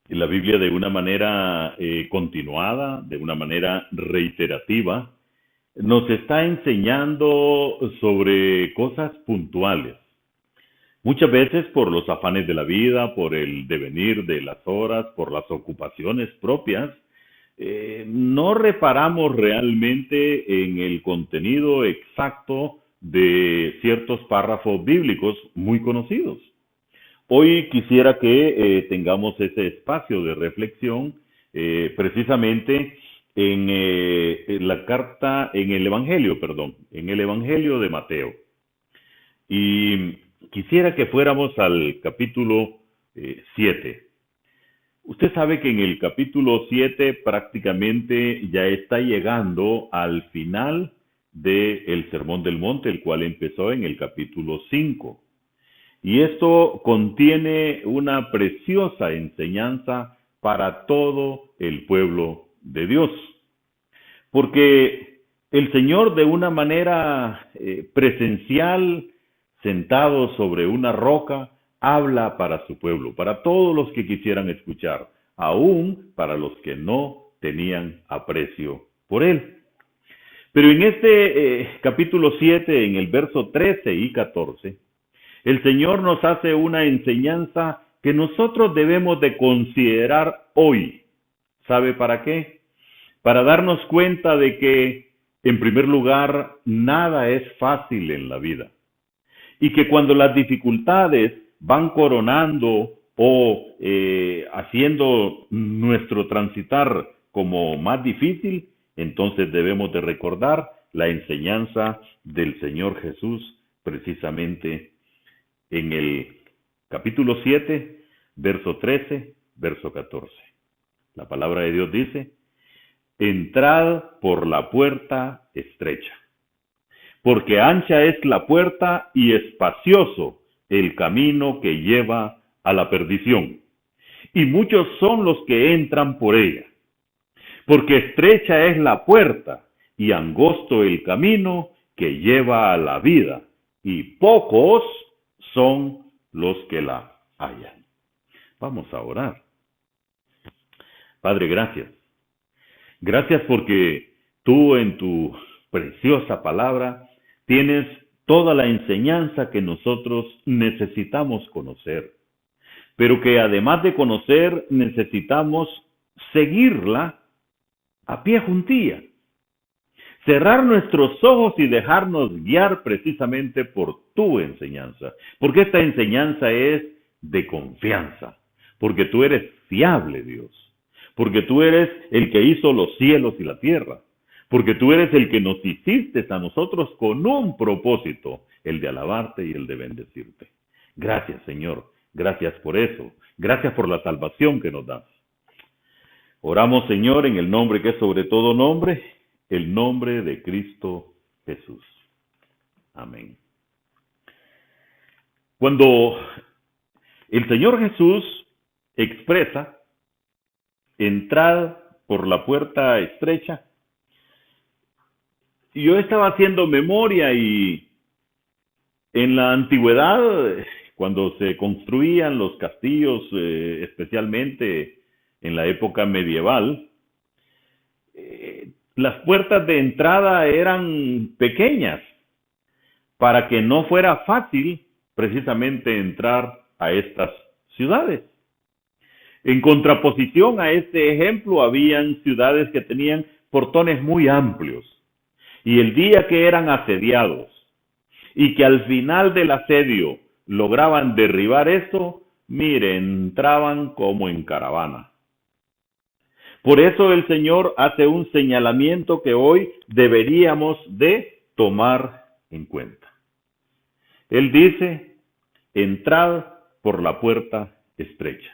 La Biblia de una manera continuada, de una manera reiterativa, nos está enseñando sobre cosas puntuales. Muchas veces por los afanes de la vida, por el devenir de las horas, por las ocupaciones propias, no reparamos realmente en el contenido exacto de ciertos párrafos bíblicos muy conocidos. Hoy quisiera que tengamos ese espacio de reflexión precisamente en la carta, en el Evangelio, perdón, en el Evangelio de Mateo. Y quisiera que fuéramos al capítulo 7. Usted sabe que en el capítulo 7 prácticamente ya está llegando al final del Sermón del Monte, el cual empezó en el capítulo 5. Y esto contiene una preciosa enseñanza para todo el pueblo de Dios. Porque el Señor de una manera presencial, sentado sobre una roca, habla para su pueblo, para todos los que quisieran escuchar, aún para los que no tenían aprecio por Él. Pero en este capítulo 7, en el verso 13 y 14, el Señor nos hace una enseñanza que nosotros debemos de considerar hoy. ¿Sabe para qué? Para darnos cuenta de que, en primer lugar, nada es fácil en la vida. Y que cuando las dificultades van coronando o haciendo nuestro transitar como más difícil, entonces debemos de recordar la enseñanza del Señor Jesús precisamente en el capítulo 7, verso 13, verso 14. La palabra de Dios dice: entrad por la puerta estrecha, porque ancha es la puerta y espacioso el camino que lleva a la perdición, y muchos son los que entran por ella. Porque estrecha es la puerta y angosto el camino que lleva a la vida, y pocos son los que la hallan. Vamos a orar. Padre, gracias. Gracias porque tú en tu preciosa palabra tienes toda la enseñanza que nosotros necesitamos conocer, pero que además de conocer necesitamos seguirla a pie juntilla. Cerrar nuestros ojos y dejarnos guiar precisamente por tu enseñanza, porque esta enseñanza es de confianza, porque tú eres fiable, Dios, porque tú eres el que hizo los cielos y la tierra, porque tú eres el que nos hiciste a nosotros con un propósito, el de alabarte y el de bendecirte. Gracias, Señor, gracias por eso, gracias por la salvación que nos das. Oramos, Señor, en el nombre que es sobre todo nombre, el nombre de Cristo Jesús. Amén. Cuando el Señor Jesús expresa: entrad por la puerta estrecha, yo estaba haciendo memoria y en la antigüedad, cuando se construían los castillos, especialmente en la época medieval, las puertas de entrada eran pequeñas para que no fuera fácil precisamente entrar a estas ciudades. En contraposición a este ejemplo, habían ciudades que tenían portones muy amplios, y el día que eran asediados y que al final del asedio lograban derribar esto, mire, entraban como en caravana. Por eso el Señor hace un señalamiento que hoy deberíamos de tomar en cuenta. Él dice: entrad por la puerta estrecha.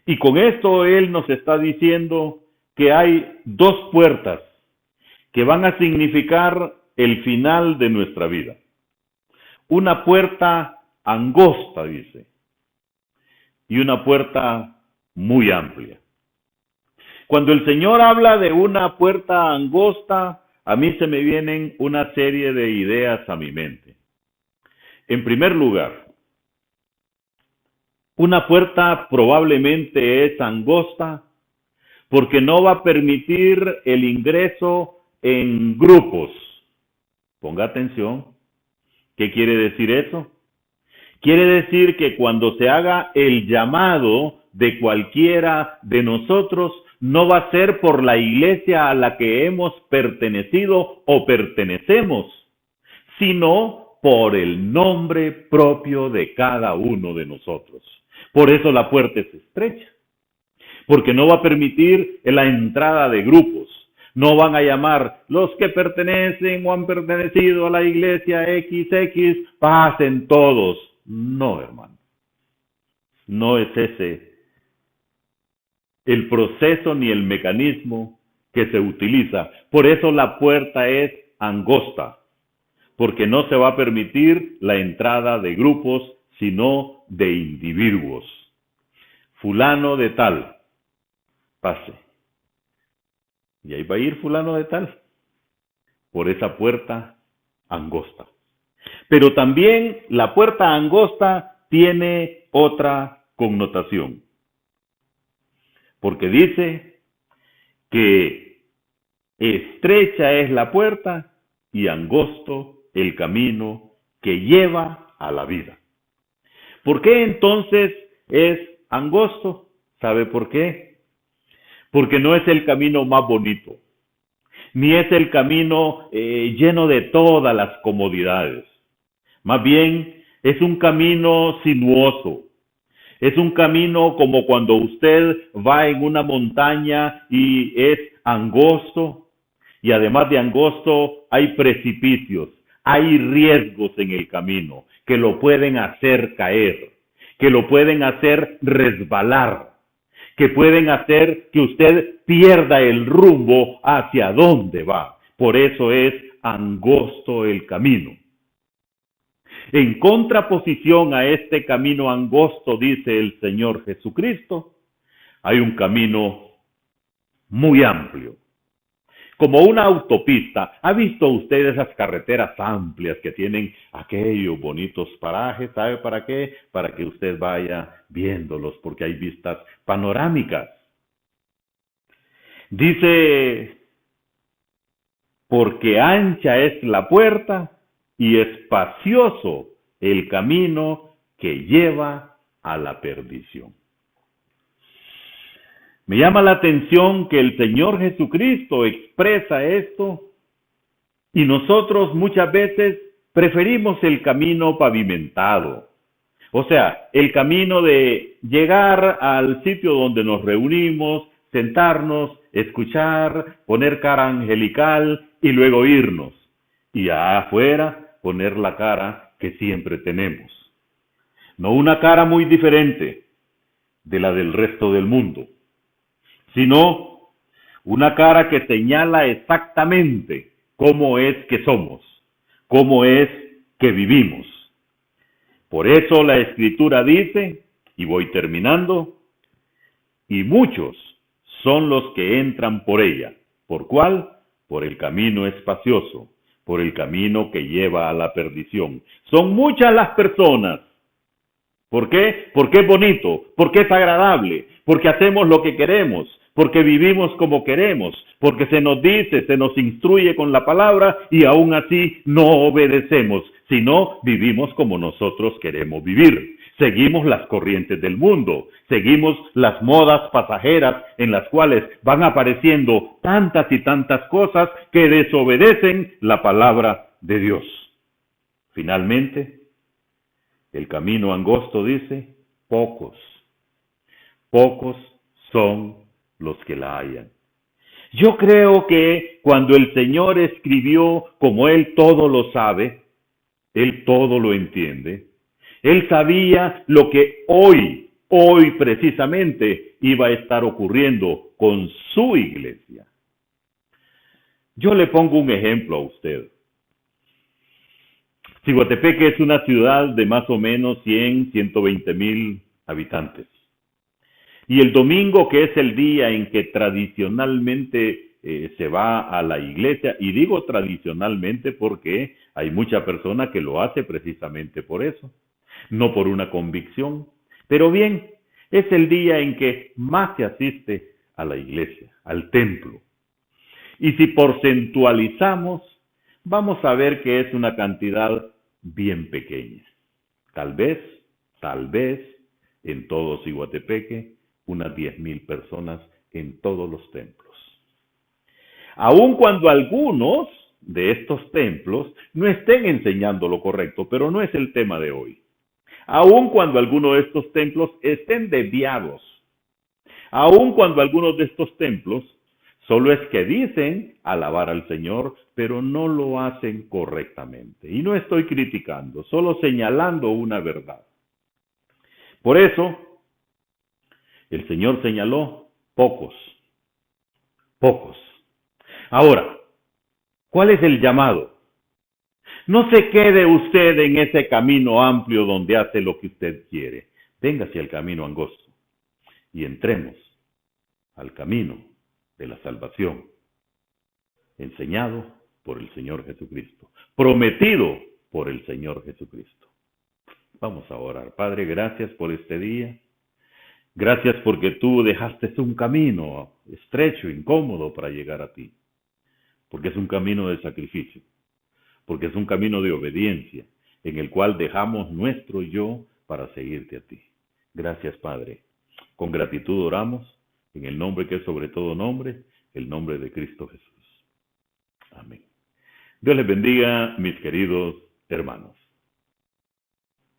Y con esto Él nos está diciendo que hay dos puertas que van a significar el final de nuestra vida. Una puerta angosta, dice, y una puerta muy amplia. Cuando el Señor habla de una puerta angosta, a mí se me vienen una serie de ideas a mi mente. En primer lugar, Una puerta probablemente es angosta porque no va a permitir el ingreso en grupos. Ponga atención. ¿Qué quiere decir eso? Quiere decir que cuando se haga el llamado de cualquiera de nosotros, no va a ser por la iglesia a la que hemos pertenecido o pertenecemos, sino por el nombre propio de cada uno de nosotros. Por eso la puerta es estrecha, porque no va a permitir la entrada de grupos. No van a llamar los que pertenecen o han pertenecido a la iglesia XX, pasen todos. No, hermano. No es ese el proceso ni el mecanismo que se utiliza. Por eso la puerta es angosta, porque no se va a permitir la entrada de grupos, sino de individuos. Fulano de tal, pase. Y ahí va a ir fulano de tal, por esa puerta angosta. Pero también la puerta angosta tiene otra connotación, porque dice que estrecha es la puerta y angosto el camino que lleva a la vida. ¿Por qué entonces es angosto? ¿Sabe por qué? Porque no es el camino más bonito, ni es el camino lleno de todas las comodidades. Más bien, es un camino sinuoso. Es un camino como cuando usted va en una montaña y es angosto, y además de angosto hay precipicios, hay riesgos en el camino que lo pueden hacer caer, que lo pueden hacer resbalar, que pueden hacer que usted pierda el rumbo hacia dónde va. Por eso es angosto el camino. En contraposición a este camino angosto, dice el Señor Jesucristo, hay un camino muy amplio, como una autopista. ¿Ha visto usted esas carreteras amplias que tienen aquellos bonitos parajes? ¿Sabe para qué? Para que usted vaya viéndolos, porque hay vistas panorámicas. Dice, porque ancha es la puerta y espacioso el camino que lleva a la perdición. Me llama la atención que el Señor Jesucristo expresa esto y nosotros muchas veces preferimos el camino pavimentado. O sea, el camino de llegar al sitio donde nos reunimos, sentarnos, escuchar, poner cara angelical y luego irnos. Y afuera poner la cara que siempre tenemos. No una cara muy diferente de la del resto del mundo, sino una cara que señala exactamente cómo es que somos, cómo es que vivimos. Por eso la Escritura dice, y voy terminando, y muchos son los que entran por ella. ¿Por cuál? Por el camino espacioso, por el camino que lleva a la perdición. Son muchas las personas. ¿Por qué? Porque es bonito, porque es agradable, porque hacemos lo que queremos, porque vivimos como queremos, porque se nos dice, se nos instruye con la palabra y aún así no obedecemos, sino vivimos como nosotros queremos vivir. Seguimos las corrientes del mundo, seguimos las modas pasajeras en las cuales van apareciendo tantas y tantas cosas que desobedecen la palabra de Dios. Finalmente, el camino angosto dice, pocos son los que la hallan. Yo creo que cuando el Señor escribió, como Él todo lo sabe, Él todo lo entiende, Él sabía lo que hoy precisamente iba a estar ocurriendo con su iglesia. Yo le pongo un ejemplo a usted. Ciguatepeque es una ciudad de más o menos 120,000 habitantes. Y el domingo, que es el día en que tradicionalmente se va a la iglesia, y digo tradicionalmente porque hay mucha persona que lo hace precisamente por eso, no por una convicción, Pero bien, es el día en que más se asiste a la iglesia, al templo. Y si porcentualizamos, vamos a ver que es una cantidad bien pequeña. Tal vez, en todo Ciguatepeque, unas 10,000 personas en todos los templos. Aun cuando algunos de estos templos no estén enseñando lo correcto, pero no es el tema de hoy. Aun cuando algunos de estos templos estén desviados, aun cuando algunos de estos templos solo es que dicen alabar al Señor, pero no lo hacen correctamente. Y no estoy criticando, solo señalando una verdad. Por eso, el Señor señaló pocos. Ahora, ¿cuál es el llamado? No se quede usted en ese camino amplio donde hace lo que usted quiere. Véngase al camino angosto y entremos al camino de la salvación, enseñado por el Señor Jesucristo, prometido por el Señor Jesucristo. Vamos a orar. Padre, gracias por este día. Gracias porque tú dejaste un camino estrecho, incómodo para llegar a ti. Porque es un camino de sacrificio. Porque es un camino de obediencia en el cual dejamos nuestro yo para seguirte a ti. Gracias, Padre. Con gratitud oramos en el nombre que es sobre todo nombre, el nombre de Cristo Jesús. Amén. Dios les bendiga, mis queridos hermanos.